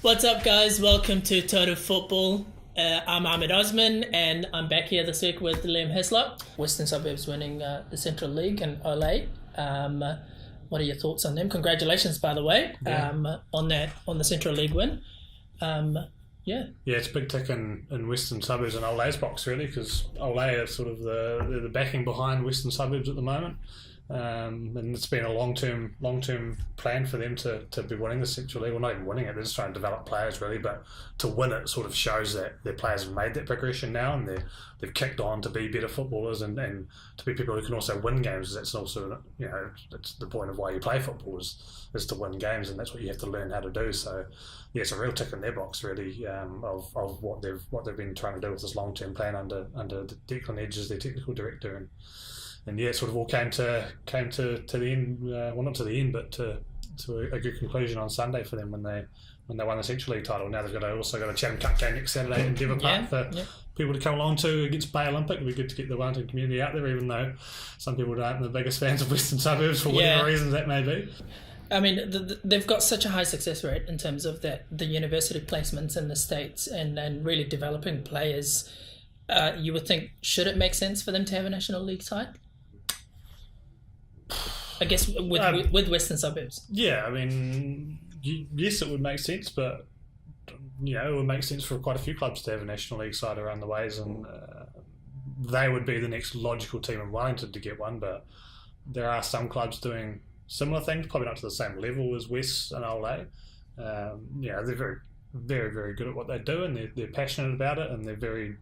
What's up, guys? Welcome to Total Football. I'm Ahmed Osman, and I'm back here this week with Liam Hyslop. Western Suburbs winning the Central League and Ole. What are your thoughts on them? Congratulations, by the way, on the Central League win. Yeah, it's a big tick in Western Suburbs and Ole's box, really, because Ole are sort of the backing behind Western Suburbs at the moment. And it's been a long-term plan for them to be winning the Central League. Well, not even winning it, they're just trying to develop players, really, but to win it sort of shows that their players have made that progression now, and they've kicked on to be better footballers and to be people who can also win games. That's also, that's the point of why you play football is to win games, and that's what you have to learn how to do. So yeah, it's a real tick in their box, really, of what they've been trying to do with this long-term plan under Declan Edge as their technical director. And yeah, it sort of all came to the end. Well, not to the end, but to a good conclusion on Sunday for them when they won the Central League title. Now they've also got a Chatham Cup game next Saturday in Devon Park for people to come along to against Bay Olympic. It'd be good to get the Wellington community out there, even though some people aren't the biggest fans of Western Suburbs for whatever reasons that may be. I mean, they've got such a high success rate in terms of the university placements in the States and really developing players. You would think, should it make sense for them to have a National League side? I guess with Western Suburbs. Yeah, I mean, yes, it would make sense, but it would make sense for quite a few clubs to have a National League side around the ways, and they would be the next logical team in Wellington to get one. But there are some clubs doing similar things, probably not to the same level as West and Ole. They're very, very, very good at what they do, and they're passionate about it, and they're very,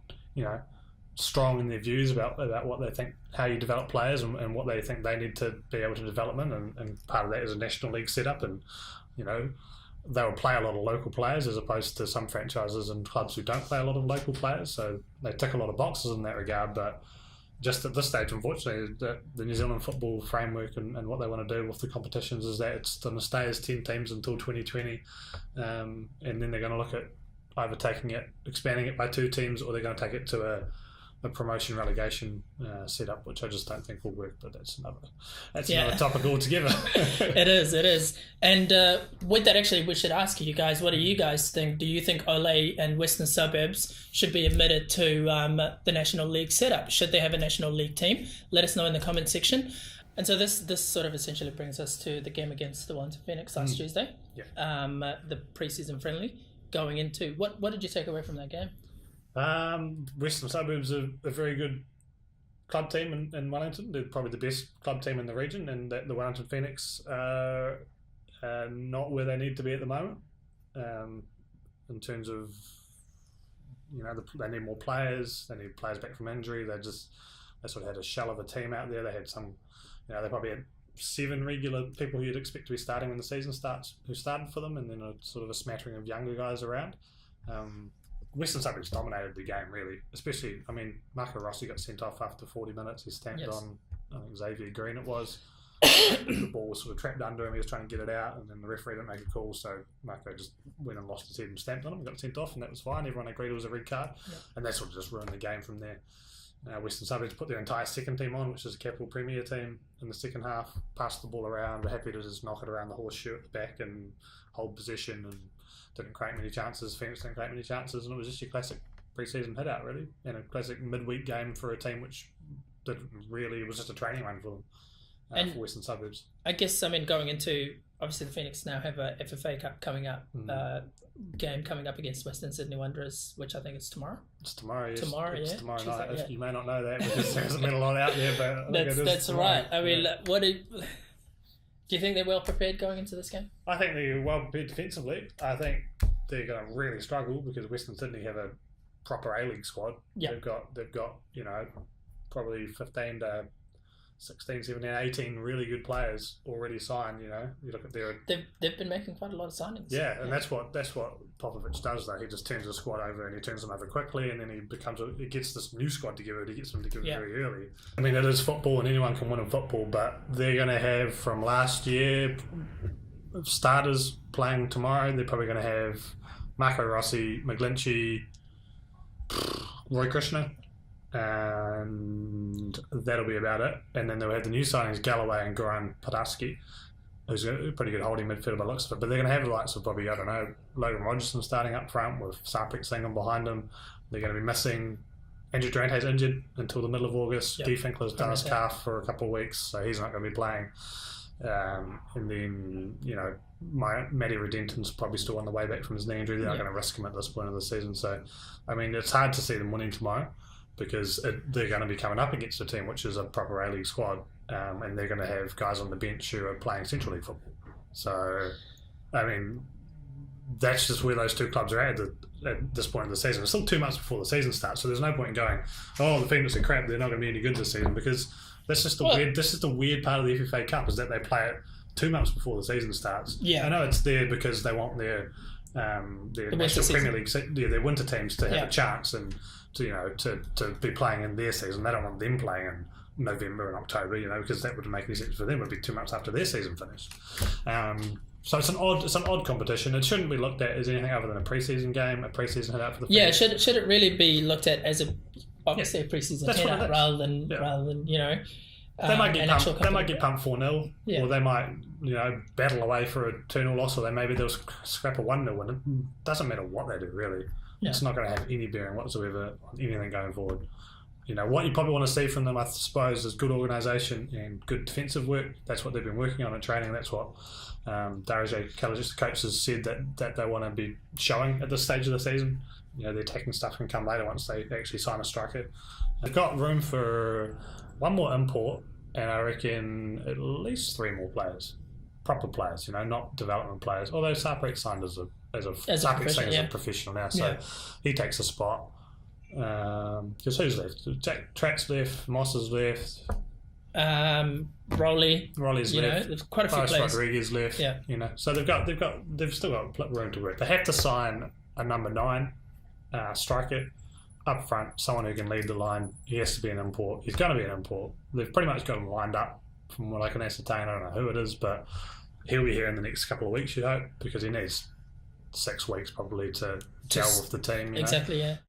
strong in their views about what they think, how you develop players and what they think they need to be able to develop in, and part of that is a National League setup, and they will play a lot of local players as opposed to some franchises and clubs who don't play a lot of local players, so they tick a lot of boxes in that regard. But just at this stage, unfortunately, the New Zealand football framework and what they want to do with the competitions is that it's going to stay as 10 teams until 2020, and then they're going to look at either taking it, expanding it by 2 teams, or they're going to take it to a promotion relegation setup, which I just don't think will work. But that's another topic altogether. It is. And with that, actually, we should ask you guys, what do you guys think? Do you think Ole and Western Suburbs should be admitted to the National League setup? Should they have a National League team? Let us know in the comment section. And so this sort of essentially brings us to the game against the Wellington Phoenix last Tuesday. Yeah. The pre-season friendly. Going into what did you take away from that game? Western Suburbs are a very good club team in Wellington. They're probably the best club team in the region, and the Wellington Phoenix are not where they need to be at the moment. In terms of, they need more players. They need players back from injury. They sort of had a shell of a team out there. They had some, they probably had 7 regular people who you'd expect to be starting when the season starts, who started for them, and then a sort of a smattering of younger guys around. Western Suburbs dominated the game, really. Especially, Marco Rossi got sent off after 40 minutes. He stamped on, I think, Xavier Green it was. The ball was sort of trapped under him. He was trying to get it out, and then the referee didn't make a call, so Marco just went and lost his head and stamped on him and got sent off, and that was fine. Everyone agreed it was a red card, and that sort of just ruined the game from there. Western Suburbs put their entire second team on, which is a Capital Premier team, in the second half, passed the ball around, were happy to just knock it around the horseshoe at the back and hold possession, and didn't create many chances. Phoenix didn't create many chances, and it was just your classic pre-season hit out, really, and a classic midweek game for a team which didn't really, it was just a training run for them, for Western Suburbs. I guess, going into, obviously the Phoenix now have a FFA Cup coming up, game coming up against Western Sydney Wanderers, which I think is tomorrow. It's tomorrow, yes. It's tomorrow night. You may not know that because there hasn't been a lot out there, but that's right. Do you think they're well prepared going into this game? I think they're well prepared defensively. I think they're going to really struggle because Western Sydney have a proper A-League squad. Yep. They've got probably 15 to 16, 17, 18 really good players already signed. You look at they've been making quite a lot of signings. Yeah, and that's what Popovich does. Though he just turns the squad over, and he turns them over quickly, and then he gets this new squad together. He gets them together very early. It is football, and anyone can win in football, but they're going to have from last year starters playing tomorrow. They're probably going to have Marco Rossi, McGlinchey, Roy Krishna, and that'll be about it. And then they'll have the new signings, Galloway and Goran Podaski, who's a pretty good holding midfielder by the looks of it. But they're going to have the likes of probably, I don't know, Logan Rogerson starting up front with Sarpik Singh behind him. They're going to be missing Andrew Durante's injured until the middle of August. Guy Finkler's done his calf for a couple of weeks, so he's not going to be playing. And then, Matty Redenton's probably still on the way back from his knee injury. They're not going to risk him at this point of the season. So, I mean, it's hard to see them winning tomorrow because they're going to be coming up against a team which is a proper A-League squad, and they're going to have guys on the bench who are playing Central League football. So, I mean, that's just where those two clubs are at this point of the season. It's still 2 months before the season starts, so there's no point in going, the Phoenix are crap, they're not going to be any good this season, because that's just the weird part of the FFA Cup is that they play it 2 months before the season starts. Yeah. I know it's there because they want their National Premier League, their winter teams to have a chance and to be playing in their season. They don't want them playing in November and October, because that wouldn't make any sense for them. It would be 2 months after their season finished. So it's an odd competition. It shouldn't be looked at as anything other than a preseason game, a preseason head-out for the Phoenix. Should it really be looked at as a preseason head-out rather than they might get pumped 4-0, or they might battle away for a 2-0 loss, or they'll scrap a 1-0 win. It doesn't matter what they do really. It's not going to have any bearing whatsoever on anything going forward. What you probably want to see from them, I suppose, is good organisation and good defensive work. That's what they've been working on in training. That's what Darajay Kalajis, the coach, has said that they want to be showing at this stage of the season. The attacking stuff can come later once they actually sign a striker. They've got room for one more import, and I reckon at least 3 more players, proper players. Not development players. Although Sarpik signed as a professional now, so he takes a spot. Because who's left? Track's left, Moss is left, Rolly's left. There's quite a few players. Rodriguez left. So they've still got room to work. They have to sign a number 9 striker up front, someone who can lead the line. He has to be an import. He's going to be an import. They've pretty much got him lined up from what I can ascertain. I don't know who it is, but he'll be here in the next couple of weeks, you hope, because he needs 6 weeks probably to gel with the team. Exactly,